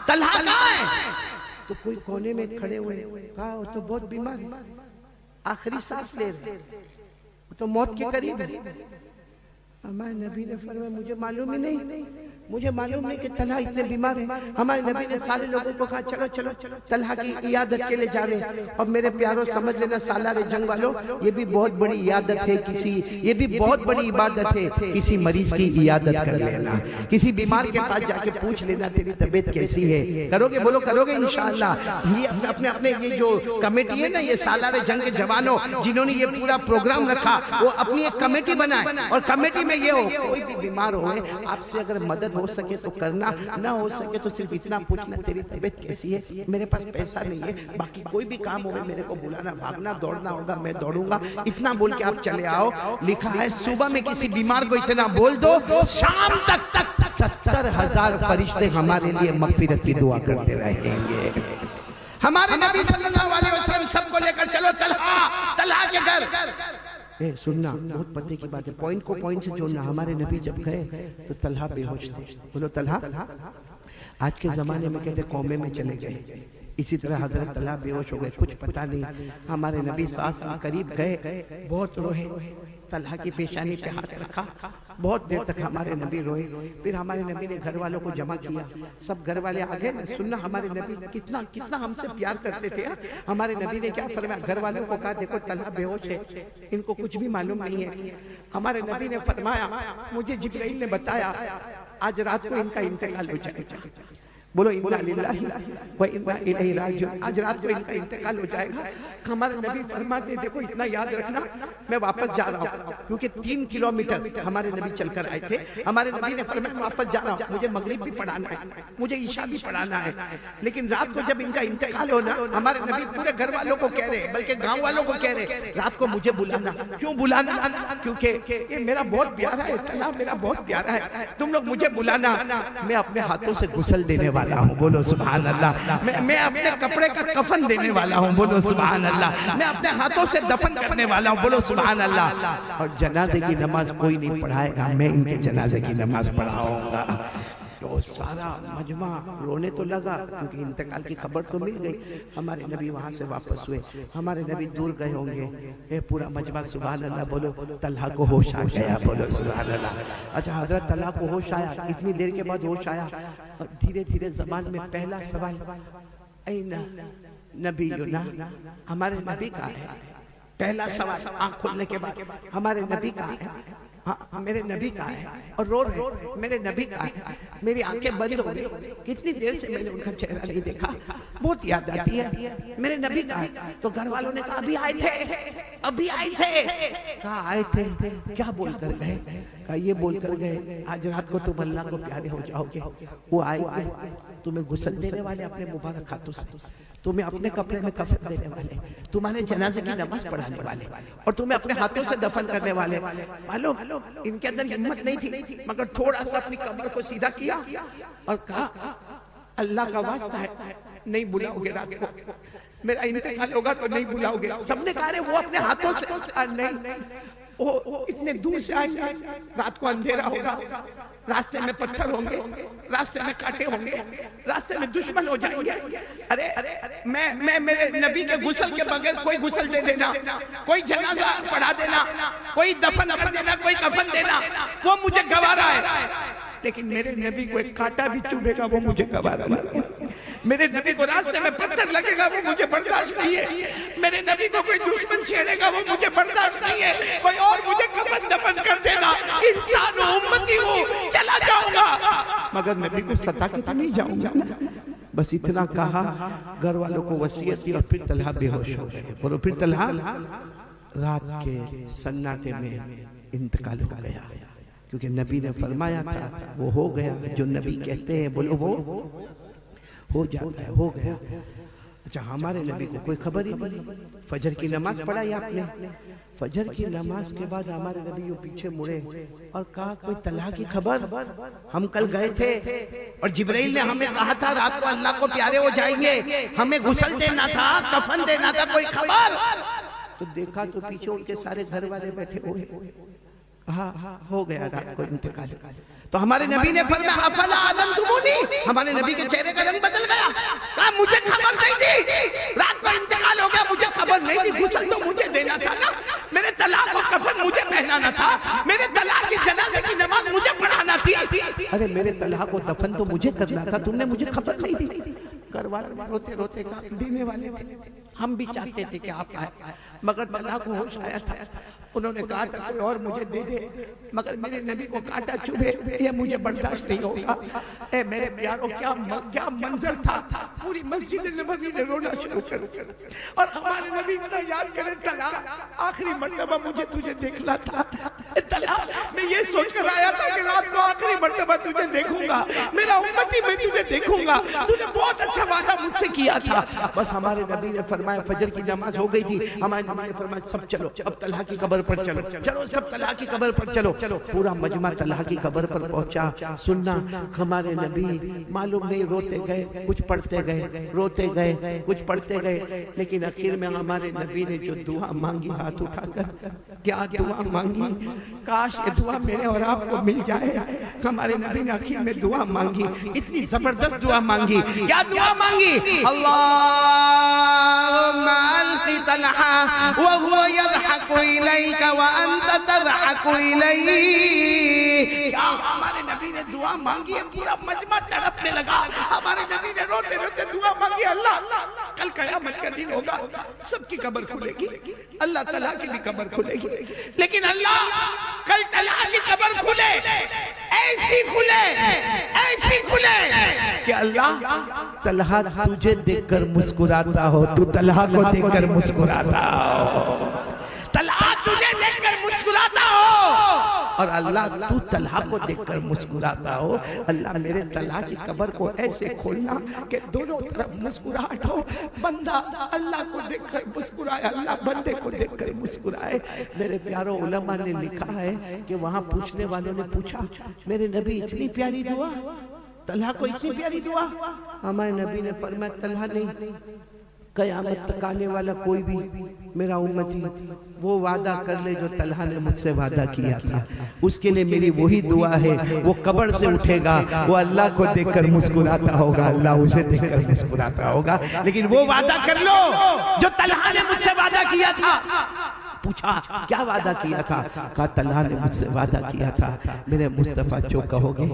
طلحہ کہاں ہے؟ تو کوئی کونے میں کھڑے ہوئے، کہا وہ تو بہت بیمار ہے، آخری سانس لے رہے، وہ تو موت کے قریب ہے۔ ہمارے نبی نے فرمایا مجھے معلوم ہی نہیں، مجھے معلوم نہیں کہ طلحہ اتنے بیمار ہیں۔ ہمارے نبی نے سارے لوگوں کو کہا چلو طلحہ کی عیادت کے لیے جاوے، اور میرے پیاروں سمجھ لینا سالار جنگ والوں، یہ بھی بہت بڑی عیادت ہے، یہ بھی بہت بڑی عبادت ہے، کسی مریض کی عیادت کر لینا، کسی بیمار کے پاس جا کے پوچھ لینا تیری طبیعت کیسی ہے، کرو گے بولو کرو گے انشاءاللہ۔ یہ اپنے یہ جو کمیٹی ہے نا، یہ سالار جنگ کے جوانوں جنہوں نے یہ پورا پروگرام رکھا، وہ اپنی ایک کمیٹی بنائے، اور کمیٹی میں یہ ہو کوئی بھی بیمار ہوئے آپ سے اگر مدد مدد ہو سکے تو کرنا، نہ ہو سکے تو صرف اتنا پوچھنا تیری طبیعت کیسی ہے، میرے پاس پیسہ نہیں ہے، باقی کوئی بھی کام ہوگا میرے کو بلانا، بھاگنا دوڑنا ہوگا میں دوڑوں گا، اتنا بول کے آپ چلے آؤ۔ لکھا ہے صبح میں کسی بیمار کو اتنا بول دو، شام تک 70,000 فرشتے ہمارے لیے مغفرت کی دعا کرتے رہیں گے۔ ہمارے نبی صلی اللہ علیہ وسلم سب کو لے کر چلو طلحہ کے گھر۔ اے سننا، بہت پتے کی بات ہے، پوائنٹ کو پوائنٹ سے جوڑنا۔ ہمارے نبی جب گئے تو طلحہ بے ہوش تھے، بولو طلحہ۔ آج کے زمانے میں کہتے قومے میں چلے گئے، اسی طرح حضرت طلحہ بے ہوش ہو گئے، کچھ پتہ نہیں۔ ہمارے نبی ساتھ قریب گئے، بہت روئے، طلحہ کی پیشانی پہ ہاتھ رکھا، بہت دیر تک ہمارے نبی روئے۔ پھر ہمارے نبی نے گھر والوں کو جمع کیا، سب گھر والے آگے۔ سننا، ہمارے نبی کتنا ہم سے پیار کرتے تھے۔ ہمارے نبی نے کیا فرمایا؟ گھر والوں کو کہا دیکھو طلحہ بے ہوش ہے، ان کو کچھ بھی معلوم نہیں ہے۔ ہمارے نبی نے فرمایا مجھے جبرائیل نے بتایا آج رات کو ان کا انتقال ہو جائے گا۔ بولو انا للہ و انا الیہ راجعون، آج رات کو ان کا انتقال ہو جائے گا۔ ہمارے نبی فرماتے دیکھو اتنا یاد رکھنا، میں واپس جا رہا ہوں، کیونکہ 3 کلومیٹر ہمارے نبی چل کر آئے تھے۔ ہمارے نبی نے فرمایا میں واپس جا رہا ہوں، مجھے مغرب بھی پڑھانا ہے، مجھے عشاء بھی پڑھانا ہے، لیکن رات کو جب ان کا انتقال ہونا، ہمارے نبی پورے گھر والوں کو کہہ رہے بلکہ گاؤں والوں کو کہہ رہے رات کو مجھے بلانا۔ کیوں بلانا؟ کیونکہ یہ میرا بہت پیارا ہے، طلحہ میرا بہت پیارا ہے، تم لوگ مجھے بلانا، میں اپنے ہاتھوں سے غسل دینے والا ہوں، بولو سبحان اللہ۔ میں اپنے کپڑے کا کفن دینے والا ہوں، بولو سبحان اللہ۔ میں اپنے ہاتھوں سے دفن کرنے والا ہوں، بولو سبحان اللہ۔ اور جنازے کی نماز کوئی نہیں پڑھائے گا، میں ان کے جنازے کی نماز پڑھاؤں گا۔ تو سارا مجمع رونے تو لگا کیونکہ انتقال کی خبر تو مل گئی۔ ہمارے نبی وہاں سے واپس ہوئے، ہمارے نبی دور گئے ہوں گے، اے پورا مجمع سبحان اللہ بولو، طلحہ کو ہوش آ گیا، بولو سبحان اللہ۔ اچھا حضرت طلحہ کو ہوش آیا، اتنی دیر کے بعد ہوش آیا، دھیرے دھیرے زبان میں پہلا سوال این نبینا، ہمارے نبی کہاں ہے؟ پہلا سوال آنکھ کھولنے کے بعد ہمارے نبی کہاں ہے؟ میرے نبی کہاں ہے؟ اور رو رہے میرے نبی کہاں ہے؟ میری آنکھیں بند ہو گئی، کتنی دیر سے میں نے ان کا چہرہ نہیں دیکھا، بہت یاد آتی ہے، میرے نبی کہاں ہے؟ تو گھر والوں نے کہا ابھی آئے تھے۔ کہا آئے تھے کیا بول کر گئے؟ کہا یہ بول کر گئے آج رات کو تم اللہ کو پیارے ہو جاؤ گے۔ وہ آئے گے تمہیں غسل دینے والے اپنے مبارک ہاتھوں سے، تمہیں اپنے کپڑے میں کفن دینے والے، تمہارے جنازے کی نماز پڑھانے والے، اور تمہیں اپنے ہاتھوں سے دفن کرنے والے۔ معلوم ان کے اندر ہمت نہیں تھی، مگر تھوڑا سا اپنی کمر کو سیدھا کیا اور کہا اللہ کا واسطہ ہے نہیں بلاؤ گے رات کو، میرا انتقال ہوگا تو نہیں بلاؤ گے۔ سب نے کہا وہ اپنے ہاتھوں سے نہیں، وہ اتنے دور سے آئیں گے، رات کو اندھیرا ہوگا، راستے میں پتھر ہوں گے، راستے میں کانٹے ہوں گے، راستے میں دشمن ہو جائیں گے۔ ارے میں میرے نبی کے غسل کے بغیر کوئی غسل دے دینا، کوئی جنازہ پڑھا دینا، کوئی دفن کر دینا، کوئی کفن دینا، وہ مجھے گوارا ہے، لیکن میرے نبی کو ایک کانٹا بھی چبھے گا وہ مجھے گوارا نہیں ہے۔ میرے نبی کو راستے میں پتھر لگے گا وہ مجھے برداشت نہیں ہے، میرے نبی کو کوئی دشمن چھیڑے گا وہ مجھے برداشت نہیں ہے، کوئی اور مجھے کفن دفن کر دینا، انسان ہوں، امتی ہوں، چلا جاؤں گا، مگر نبی کو ستا کے تو نہیں جاؤں گا۔ بس اتنا کہا، گھر والوں کو وصیت دی، اور پھر طلحہ بے ہوش ہو گئے۔ بولو پھر طلحہ رات کے سناٹے میں انتقال ہو گیا، کیونکہ نبی نے فرمایا تھا وہ ہو گیا جو نبی کہتے ہیں، بولو وہ ہو جاتا ہے، ہو گیا۔ اچھا ہمارے نبی کو کوئی خبر ہی نہیں۔ فجر کی نماز پڑھائی آپ نے، فجر کی نماز کے بعد ہمارے نبی پیچھے مڑے اور کہا کوئی طلحہ کی خبر؟ ہم کل گئے تھے اور جبرائیل نے ہمیں کہا تھا رات کو اللہ کو پیارے ہو جائیں گے، ہمیں غسل دینا تھا، کفن دینا تھا، کوئی خبر؟ تو دیکھا تو پیچھے ان کے سارے گھر والے بیٹھے ہوئے، ہاں ہو گیا رات کو انتقال۔ تو ہمارے نبی نے فرمایا افلا علمتمونی، ہمارے نبی کے چہرے کا رنگ بدل گیا، کہا مجھے خبر نہیں تھی، رات کو انتقال ہو گیا مجھے خبر نہیں تھی، غسل تو مجھے دینا تھا نا، میرے طلحہ کو کفن مجھے پہنانا تھا، میرے طلحہ کی جنازے کی نماز مجھے پڑھانا تھی، ارے میرے طلحہ کو دفن تو مجھے کرنا تھا، تم نے مجھے خبر نہیں دی۔ گھر والے روتے روتے دینے والے تھے، ہم بھی چاہتے تھے کہ آپ آئے، مگر طلحہ کو ہوش آیا تھا، انہوں نے کہا تھا کوئی اور مجھے دے دے، مگر میرے نبی کو کانٹا چبھے یہ مجھے برداشت نہیں ہوگا۔ اے میرے پیاروں کیا منظر تھا، پوری مسجد نبوی نے رونا شروع کر دیا، اور ہمارے نبی اتنا یاد کرے طلحہ آخری مرتبہ مجھے تجھے دیکھنا تھا، طلحہ میں یہ سوچ کر آیا تھا کہ رات کو آخری مرتبہ تجھے دیکھوں گا, میرا امتی میں تجھے دیکھوں گا, تجھے بہت اچھا وعدہ مجھ سے کیا تھا. بس ہمارے نبی نے فرمایا فجر کی نماز ہو گئی تھی, ہمارے نبی نے فرمایا سب چلو اب طلحہ کی قبر پر چلو, چلو سب طلحہ کی قبر پر چلو. پورا مجمع طلحہ کی قبر پر پہنچا. سننا, ہمارے نبی معلوم نہیں روتے گئے, کچھ پڑھتے گئے, روتے گئے, کچھ پڑھتے گئے, لیکن آخر میں ہمارے نبی نے جو دعا مانگی ہاتھ اٹھا کر, کیا دعا مانگی, کاش یہ دعا میرے اور آپ کو مل جائے. ہمارے نبی نے آخر میں دعا مانگی, اتنی زبردست دعا مانگی. کیا دعا مانگی؟ اللہم القی طلحہ وہو یضحک الیک وانت تضحک الیہ. ہمارے نبی نے دعا مانگی ہے, پورا مجمع تڑپنے لگا. ہمارے نبی نے روتے روتے دعا مانگی, اللہ کل قیامت کا دن ہوگا, سب کی قبر کھلے گی, اللہ تعالیٰ کی بھی قبر کھلے گی, لیکن اللہ کل طلحہ کی قبر کھلے, ایسی کھلے کہ اللہ طلحہ تجھے دیکھ کر مسکراتا ہو, تو طلحہ کو دیکھ کر مسکراتا ہو, طلحہ تجھے دیکھ کر مسکراتا ہو, اور اللہ تو طلحہ کو دیکھ کر مسکراتا ہو. اللہ میرے طلحہ کی قبر کو ایسے کھولنا کہ دونوں طرف مسکراہٹ ہو, بندہ اللہ کو دیکھ کر مسکرائے, اللہ بندے کو دیکھ کر مسکرائے. میرے پیاروں علماء نے لکھا ہے کہ وہاں پوچھنے والوں نے پوچھا میرے نبی اتنی پیاری دعا, طلحہ کو اتنی پیاری دعا. ہمارے نبی نے فرمایا طلحہ نہیں, قیامت تک آنے والا کوئی بھی میرا امتی وہ وعدہ کر لے جو طلحہ نے مجھ سے وعدہ کیا تھا, اس کے لئے میری وہی دعا ہے. وہ قبر سے اٹھے گا, وہ اللہ کو دیکھ کر مسکراتا ہوگا, اللہ اسے دیکھ کر مسکراتا ہوگا, لیکن وہ وعدہ کر لو جو طلحہ نے مجھ سے وعدہ کیا تھا. پوچھا کیا وعدہ کیا تھا؟ کہا طلحہ نے مجھ سے وعدہ کیا تھا میرے مصطفیٰ جو کہو گے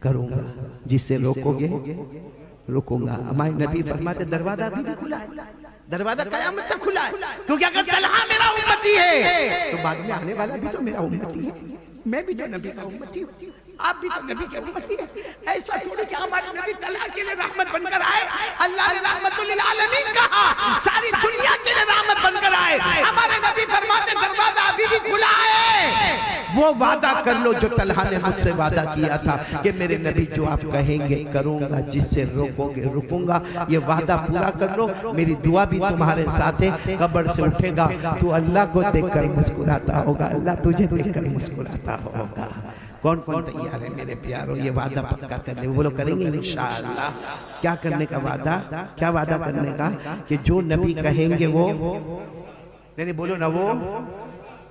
کروں گا, جس سے روکو گے رکوں گا. ہمارے نبی فرماتے دروازہ بھی کھلا ہے, دروازہ قیامت تک کھلا ہے, کیونکہ اگر طلحہ میرا امتی ہے تو بعد میں آنے والا بھی تو میرا امتی ہے, میں بھی تو نبی کا امتی ہوں, آپ بھی تو نبی کے امتی ہیں. ایسا تھوڑی کہ ہمارے نبی طلحہ کے لیے رحمت بن کر آئے, اللہ نے رحمت للعالمین کہا, ساری دنیا کے لیے رحمت بن کر آئے. ہمارے نبی فرماتے دروازہ ابھی بھی کھلا ہے, وہ وعدہ کر لو جو طلحہ نے مجھ سے وعدہ کیا تھا کہ میرے نبی جو آپ کہیں گے کروں گا, جس سے روکو گے رکوں گا. یہ وعدہ پورا کر لو, میری دعا بھی تمہارے ساتھ ہے. قبر سے اٹھے گا تو اللہ کو دیکھ کر مسکراتا ہوگا, اللہ تجھے دیکھ کر مسکراتا ہوگا. کون کون تیار ہے میرے پیاروں یہ وعدہ پکا کرنے؟ وہ لوگ کریں گے انشاءاللہ. کیا کرنے کا وعدہ؟ کیا وعدہ کرنے کا؟ کہ جو نبی کہیں گے وہ, نہیں بولو نا وہ,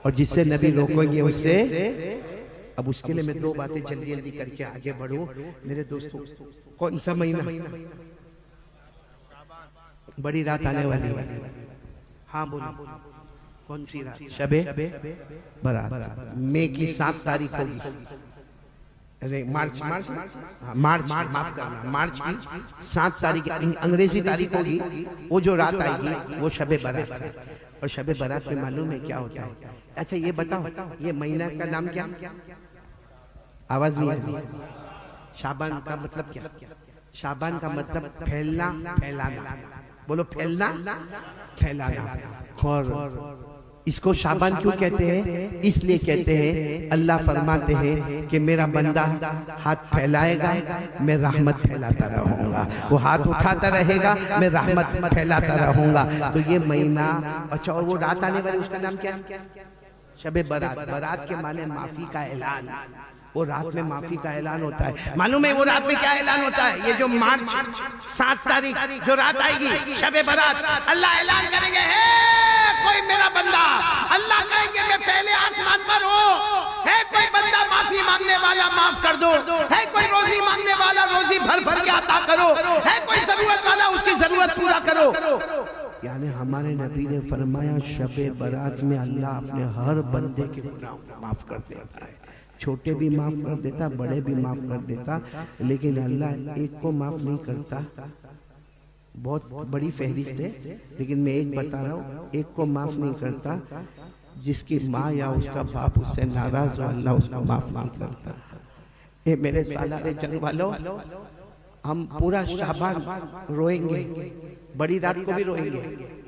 اور جس سے نبی روکیں گے اس سے. اب اس کے لئے میں دو باتیں جلدی جلدی کر کے آگے بڑھوں میرے دوستوں. کون سا مہینہ؟ بڑی رات آنے والی ہے. ہاں بولو کون سی رات؟ شب برات. مئی کی 7 تاریخ ہوگی, مارچ کی 7 تاریخ انگریزی تاریخ ہوگی. وہ جو رات آئے گی وہ شب برات ہے. اور شب برات میں معلوم ہے کیا ہوتا ہے؟ اچھا یہ بتاؤ یہ مہینہ کا نام کیا؟ آواز نہیں آئی. شعبان کا مطلب کیا؟ شعبان کا مطلب پھیلنا, پھیلانا. بولو پھیلنا, پھیلانا. اور اس کو شعبان کیوں کہتے ہیں؟ اس لیے کہتے ہیں اللہ فرماتے ہیں کہ میرا بندہ ہاتھ پھیلائے گا میں رحمت پھیلاتا رہوں گا, وہ ہاتھ اٹھاتا رہے گا میں رحمت پھیلاتا رہوں گا. تو یہ مہینہ. اچھا اور وہ رات آنے والی اس کا نام کیا؟ شب برات. برات کے معنی معافی کا اعلان. وہ رات میں معافی کا اعلان ہوتا ہے. معلوم ہے وہ رات میں کیا اعلان ہوتا ہے؟ یہ جو مارچ 7 تاریخ جو رات آئے گی شب برات, اللہ اعلان کریں گے کوئی میرا بندہ, اللہ کہیں گے میں پہلے آسمان پر ہوں, ہے کوئی بندہ معافی مانگنے والا معاف کر دو, ہے کوئی روزی مانگنے والا روزی بھر بھر کے عطا کرو, ہے کوئی ضرورت والا اس کی ضرورت پورا کرو. یعنی ہمارے نبی نے فرمایا شب برات میں اللہ اپنے ہر بندے کے گناہوں کو معاف کر دیتا ہے. چھوٹے بھی معاف کر دیتا, بڑے بھی معاف کر دیتا, لیکن اللہ ایک کو معاف نہیں کرتا. بہت بڑی فہرست ہے لیکن میں ایک بتا رہا ہوں, ایک کو معاف نہیں کرتا جس کی ماں یا اس کا باپ اس سے ناراض ہو, اللہ اس کو معاف نہیں کرتا. اے میرے سالارے جنگ والوں, ہم پورا شعبان روئیں گے، بڑی رات کو بھی روئیں گے،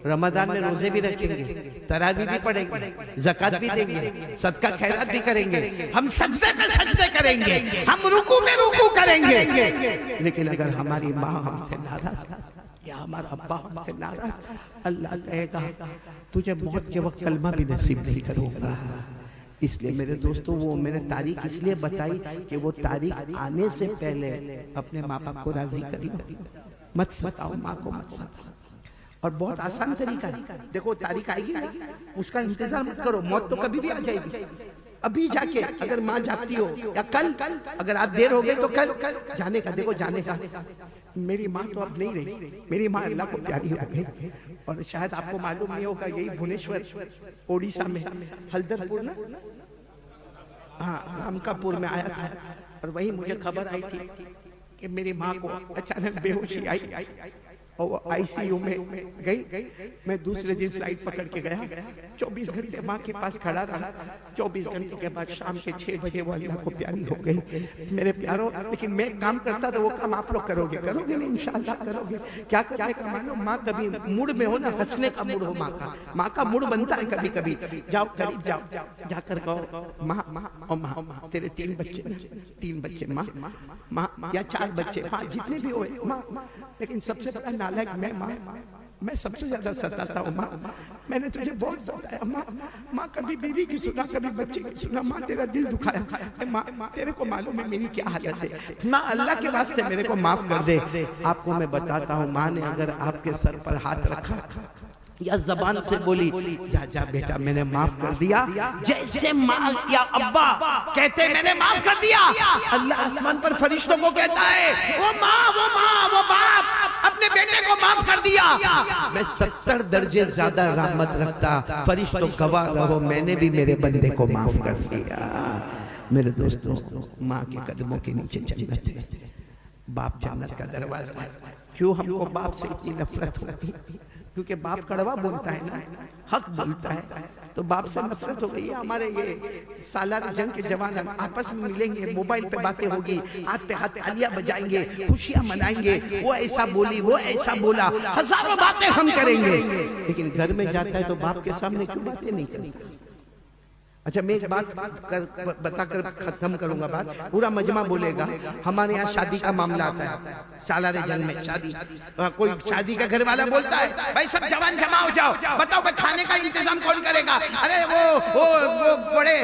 رمضان میں روزے بھی رکھیں گے، تراویح بھی پڑھیں گے، زکوٰۃ بھی دیں گے، صدقہ خیرات بھی کریں گے، ہم سجدے میں سجدے کریں گے، ہم رکوع میں رکوع کریں گے، لیکن اگر ہماری ماں ہم سے ناراض یا ہمارا ابا ہم سے ناراض، اللہ کہے گا تجھے موت کے وقت کلمہ بھی نصیب نہیں کروں گا۔ اس لیے میرے دوستو وہ میں نے تاریخ اس لیے بتائی کہ وہ تاریخ آنے سے پہلے اپنے ماں باپ کو راضی کر لو، مت ستاؤ ماں کو، مت ستاؤ۔ اور بہت آسان طریقہ ہے، دیکھو تاریخ آئے گی اس کا انتظار مت کرو، موت تو کبھی بھی آ جائے گی، ابھی جا کے اگر ماں جاتی ہو یا کل، اگر آپ دیر ہو گئے تو کل جانے کا، دیکھو جانے کا۔ میری ماں تو اب نہیں رہی، میری ماں اللہ کو پیاری ہو گئی، اور شاید آپ کو معلوم نہیں ہوگا یہی بھونیشور اوڈیشہ میں ہلدر پور نا، ہاں رامکاپور میں آیا تھا، اور وہی مجھے خبر آئی تھی کہ میری ماں کو اچانک بے ہوشی آئی اور وہ آئی سی یو میں گئی۔ میں دوسرے دن فلائٹ پکڑ کے گیا، 24 گھنٹے ماں کے پاس کھڑا رہا، 24 گھنٹے کے بعد شام کے 6 بجے وہ اللہ کو پیاری ہو گئی۔ میرے پیاروں، لیکن میں کام کرتا تھا، وہ کام آپ لوگ کرو گے نہیں انشاءاللہ کرو گے۔ کیا کرنے کا مانو، ماں کبھی موڈ میں ہو نا، ہنسنے کا موڈ ہو ماں کا موڈ بنتا ہے کبھی کبھی، جاؤ قریب جاؤ، جا کر کہو ماں ماں تیرے 3 بچے ماں یا 4 بچے ماں جتنے بھی ہوئے ماں، لیکن سب سے بڑا نالائق میں سب سے زیادہ ستاتا ہوں ماں، میں نے تجھے بہت ستایا ماں، کبھی بیوی کی سنا، کبھی بچے کی سنا، ماں تیرا دل دکھایا، ماں تیرے کو معلوم ہے میری کیا حالت ہے، ماں اللہ کے واسطے میرے کو معاف کر دے۔ آپ کو میں بتاتا ہوں، ماں نے اگر آپ کے سر پر ہاتھ رکھا یا زبان سے بولی جا بیٹا میں نے معاف کر دیا، جیسے ماں یا ابا کہتے میں نے معاف کر دیا، اللہ آسمان پر فرشتوں کو کہتا ہے وہ ماں وہ باپ اپنے بیٹے کو معاف کر دیا، میں 70 درجے زیادہ رحمت رکھتا، فرشتوں گواہ رہو میں نے بھی میرے بندے کو معاف کر دیا۔ میرے دوستوں، ماں کے قدموں کے نیچے جنت ہے، باپ جنت کا دروازہ ہے۔ کیوں ہم کو باپ سے اتنی نفرت ہوتی؟ کیونکہ باپ کڑوا بولتا ہے نا، حق بولتا ہے، تو باپ سے نفرت ہو گئی ہے۔ ہمارے یہ سالار جنگ کے جوان آپس میں ملیں گے، موبائل پہ باتیں ہوگی، ہاتھ پہ ہاتھ تالیاں بجائیں گے، خوشیاں منائیں گے، وہ ایسا بولی، وہ ایسا بولا، ہزاروں باتیں ہم کریں گے، لیکن گھر میں جاتا ہے تو باپ کے سامنے کیوں باتیں نہیں کریں؟ اچھا میں ایک بات بتا کر ختم کروں گا بات، پورا مجمع بولے گا۔ ہمارے یہاں شادی کا معاملہ آتا ہے، سالار جنگ میں شادی، کوئی شادی کا گھر والا بولتا ہے بھائی سب جوان جمع ہو جاؤ، بتاؤ کہ کھانے کا انتظام کون کرے گا؟ ارے وہ بڑے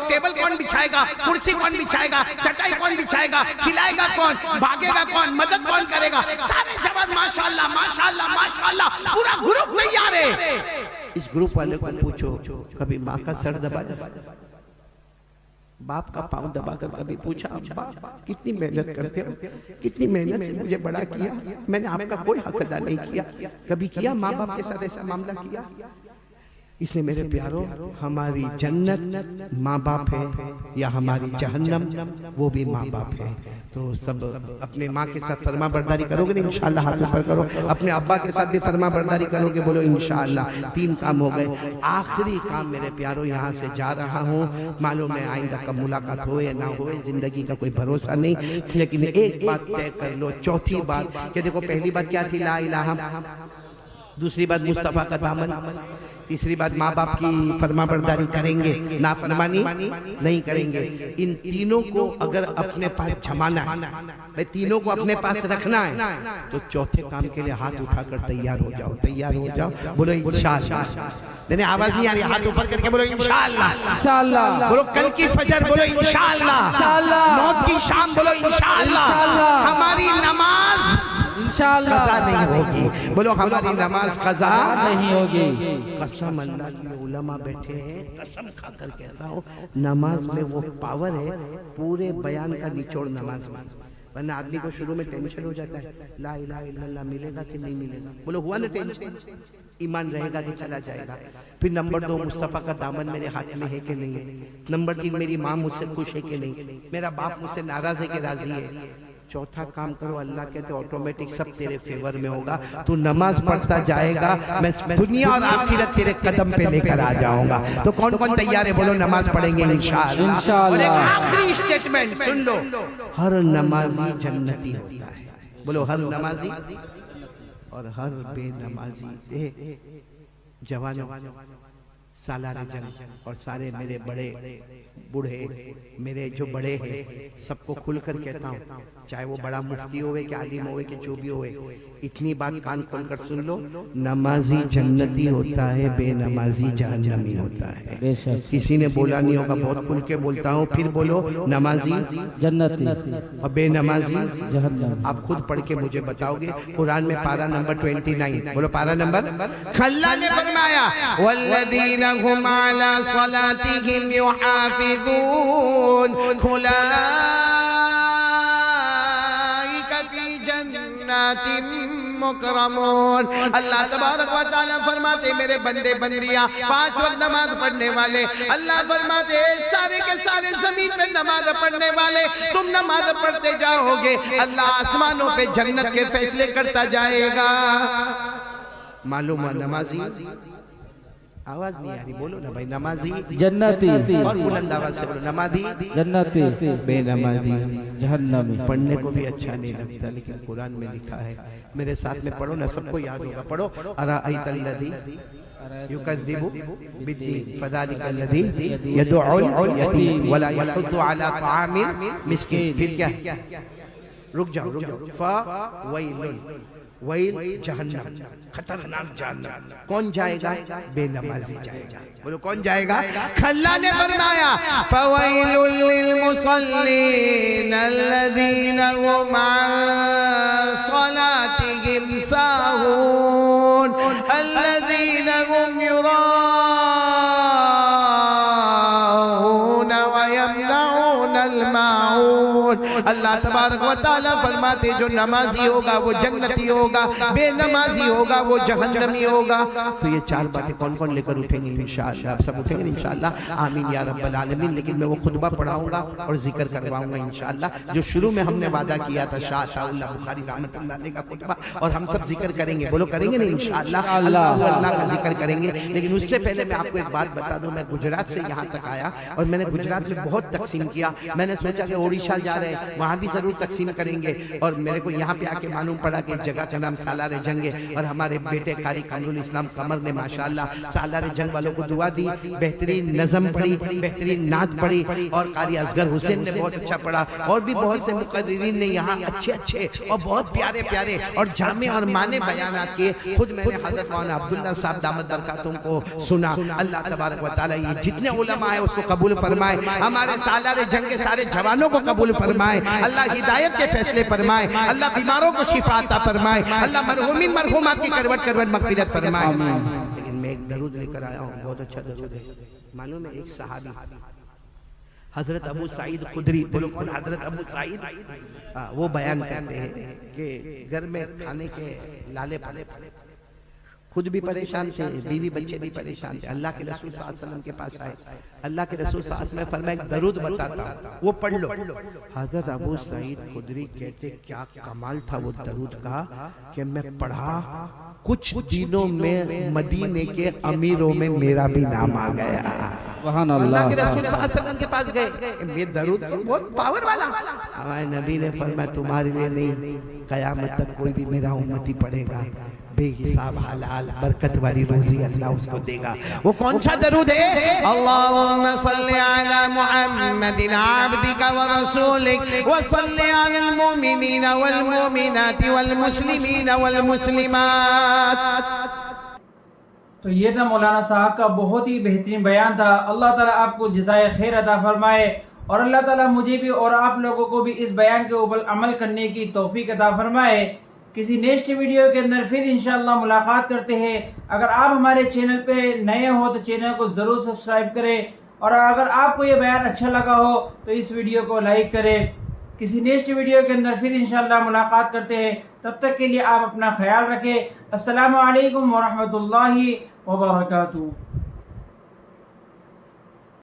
ٹیبل کون بچھائے گا، کرسی کون بچھائے گا، چٹائی کون بچھائے گا، کھلائے گا کون، بھاگے گا کون، مدد کون کرے گا؟ سارے جوان ماشاءاللہ ماشاءاللہ ماشاءاللہ، پورا گروپ تیار ہے۔ اس گروپ والے کو پوچھو کبھی ماں کا سر دبا، باپ کا پاؤں دبا کر کبھی پوچھا باپ کتنی محنت کرتے ہو، کتنی محنت سے مجھے بڑا کیا، میں نے آپ کا کوئی حق ادا نہیں کیا، کبھی کیا ماں باپ کے ساتھ ایسا معاملہ کیا؟ اس لیے میرے پیاروں، ہماری جنت ماں باپ ہے یا ہماری جہنم وہ بھی ماں باپ ہے، تو سب اپنے ماں کے ساتھ فرما برداری کرو گے انشاءاللہ، ہاتھ اوپر کرو، اپنے ابا کے ساتھ بھی فرما برداری کرو گے، بولو انشاءاللہ۔ 3 کام ہو گئے، آخری کام میرے پیاروں، یہاں سے جا رہا ہوں، معلوم ہے آئندہ کب ملاقات ہوئے یا نہ ہوئے، زندگی کا کوئی بھروسہ نہیں، لیکن ایک بات طے کر لو، چوتھی بات کہ دیکھو پہلی بات کیا تھی، لا الہ، دوسری بات مصطفیٰ کا دامن، تیسری بات ماں باپ کی فرما برداری کریں گے، نافرمانی نہیں کریں گے۔ ان تینوں کو اگر اپنے پاس جمانا ہے، تینوں کو اپنے پاس رکھنا ہے، تو چوتھے کام کے لیے ہاتھ اٹھا کر تیار ہو جاؤ، تیار ہو جاؤ، بولو انشاءاللہ۔ نہیں آواز نہیں آ رہی، ہاتھ اوپر کر کے بولو انشاءاللہ، بولو کل کی فجر بولو انشاءاللہ، موت کی شام بولو انشاءاللہ، ہماری نماز قضا نہیں ہوگی، بولو ہماری نماز قضا نہیں ہوگی۔ قسم اللہ کی علماء بیٹھے ہیں، قسم کھا کر کہتا ہوں، نماز میں وہ پاور ہے، پورے بیان کا نچوڑ نماز میں، ورنہ آدمی کو شروع میں ٹینشن ہو جاتا ہے، لا الہ الا اللہ ملے گا کہ نہیں ملے گا، بولو ہوا نا ٹینشن، ایمان رہے گا کہ چلا جائے گا۔ پھر نمبر 2 مصطفیٰ کا دامن میرے ہاتھ میں ہے کہ نہیں ہے، نمبر 3 میری ماں مجھ سے خوش ہے کہ نہیں، میرا باپ مجھ سے ناراض ہے کہ راضی ہے۔ چوتھا کام کرو، اللہ کہتے آٹومیٹک سب تیرے فیور میں ہوگا، تو نماز پڑھتا جائے گا، میں دنیا اور آخرت تیرے قدم پہ لے کر آ جاؤں گا۔ تو کون کون تیار ہے بولو نماز پڑھیں گے انشاءاللہ۔ اور ایک آخری اسٹیٹمنٹ سن لو، ہر نمازی جنتی ہوتا ہے، بولو ہر نمازی اور ہر بے نمازی جوانوں سالار جنگ اور سارے میرے بڑے بوڑھے میرے جو بڑے ہیں سب کو کھل کر کہتا ہوں، چاہے وہ بڑا مفتی ہوئے کہ عالم ہوئے کہ جو بھی ہوئے، اتنی بات کان کھول کر سن لو، نمازی جنتی ہوتا ہے، بے نمازی جہنمی ہوتا ہے۔ کسی نے بولا نہیں ہوگا، بہت کھل کے بولتا ہوں، پھر بولو، نمازی جنتی اور بے نمازی جہنمی۔ آپ خود پڑھ کے مجھے بتاؤ گے، قرآن میں پارہ نمبر 29، بولو پارہ نمبر، اللہ نے فرمایا والذین هم علی صلاتهم یحافظون اولئک فی جنات مکرمون۔ اللہ تبارک و تعالیٰ فرماتے میرے بندے بندیاں 5 وقت نماز پڑھنے والے، اللہ فرماتے سارے کے سارے زمین پہ نماز پڑھنے والے، تم نماز پڑھتے جاؤ گے، اللہ آسمانوں پہ جنت کے فیصلے کرتا جائے گا۔ معلوم ہے نمازی، آواز نہیں آ رہی، بولو نا بھائی، نمازی جنتی، اور بلند آواز سے بولو، نمازی جنتی، بے نمازی جہنمی۔ پڑھنے کو بھی اچھا نہیں لگتا لیکن قرآن میں لکھا ہے، میرے ساتھ میں پڑھو نا، سب کو یاد ہوگا، پڑھو ارأیت الذی یکذب بالدین فذلک الذی یدعو الیتیم ولا یحض علی طعام المسکین۔ پھر کیا؟ رک جاؤ فویل، ویل جہنم، خطرناک جہنم۔ کون جائے گا؟ بے نمازی جائے گا۔ بولو کون جائے گا؟ اللہ نے فرمایا فویل للمصلین الذین هم عن صلاتهم ساہون الذین هم یراؤون ویمنعون الماعون۔ اللہ تبارک و تعالیٰ فرماتے جو نمازی ہوگا وہ جنتی ہوگا، بے نمازی ہوگا وہ جہنمی ہوگا۔ تو یہ 4 باتیں کون کون لے کر اٹھیں گے انشاءاللہ؟ آپ سب اٹھیں گے انشاءاللہ، آمین یا رب العالمین۔ لیکن میں وہ خطبہ پڑھاؤں گا اور ذکر کرواؤں گا انشاءاللہ، جو شروع میں ہم نے وعدہ کیا تھا، شاہ اللہ بخاری رحمۃ اللہ علیہ کا خطبہ، اور ہم سب ذکر کریں گے، بولو کریں گے نا انشاءاللہ، اللہ کا ذکر کریں گے۔ لیکن اس سے پہلے میں آپ کو ایک بات بتا دوں، میں گجرات سے یہاں تک آیا اور میں نے گجرات میں بہت تقسیم کیا، میں نے سوچا کہ اوڑیشہ جا رہے ہیں وہاں بھی ضرور تقسیم کریں گے، اور میرے کو یہاں پہ آ کے معلوم پڑا کہ جگہ کا نام سالار جنگ ہے، اور ہمارے بیٹے قاری کامل الاسلام قمر نے ماشاءاللہ سالار جنگ والوں کو دعا دی، بہترین نظم پڑھی، بہترین نعت پڑھی، اور قاری اصغر حسین نے بہت اچھا پڑھا، اور بھی بہت سے مقررین نے یہاں اچھے اچھے اور بہت پیارے پیارے اور جامع اور معنی بیانات کیے۔ خود میں نے حضرت مولانا عبداللہ صاحب دامت برکاتہم کو سنا۔ اللہ تبارک و تعالیٰ یہ جتنے علماء ہیں اس کو قبول فرمائے، ہمارے سالار جنگ کے سارے جوانوں کو قبول فرمائے، اللہ ہدایت کے فیصلے فرمائے، اللہ بیماروں کو شفا عطا فرمائے، اللہ مرحومین مرحومات کی کروٹ کروٹ مغفرت فرمائے۔ لیکن میں ایک درود لے کر آیا ہوں، بہت اچھا درود ہے۔ معلوم ہے ایک صحابی حضرت ابو سعید خدری، بولو کون؟ حضرت ابو سعید، وہ بیان کرتے ہیں کہ گھر میں کھانے کے لالے پڑے، خود بھی پریشان تھے، بیوی بچے بھی پریشان تھے، اللہ کے رسول صلی اللہ علیہ وسلم کے پاس آئے، اللہ کے رسول صلی اللہ علیہ وسلم فرمایا ایک درود بتاتا ہوں، وہ پڑھ لو۔ حضرت ابو سعید خدری کہتے کیا کمال تھا وہ درود کا کہ میں پڑھا، کچھ دنوں میں مدینے کے امیروں میں میرا بھی نام آ گیا۔ اللہ کے رسول صلی اللہ علیہ وسلم کے پاس گئے، یہ درود بہت پاور والا، ہمارے نبی نے فرمایا تمہارے لیے نہیں، قیامت تک کوئی بھی میرا امتی پڑھے گا، بے حساب حلال برکت والی روزی اللہ اس کو دے گا۔ وہ کون سا درود ہے؟ اللہم صلی علی محمد عبدک ورسولک وصلی علی المؤمنین والمؤمنات والمسلمین والمسلمات۔ تو یہ تھا مولانا صاحب کا بہت ہی بہترین بیان تھا۔ اللہ تعالیٰ آپ کو جزائے خیر عطا فرمائے، اور اللہ تعالیٰ مجھے بھی اور آپ لوگوں کو بھی اس بیان کے اوپر عمل کرنے کی توفیق عطا فرمائے۔ کسی نیکسٹ ویڈیو کے اندر پھر انشاءاللہ ملاقات کرتے ہیں۔ اگر آپ ہمارے چینل پہ نئے ہو تو چینل کو ضرور سبسکرائب کریں، اور اگر آپ کو یہ بیان اچھا لگا ہو تو اس ویڈیو کو لائک کریں۔ کسی نیکسٹ ویڈیو کے اندر پھر انشاءاللہ ملاقات کرتے ہیں، تب تک کے لیے آپ اپنا خیال رکھیں۔ السلام علیکم ورحمۃ اللہ وبرکاتہ۔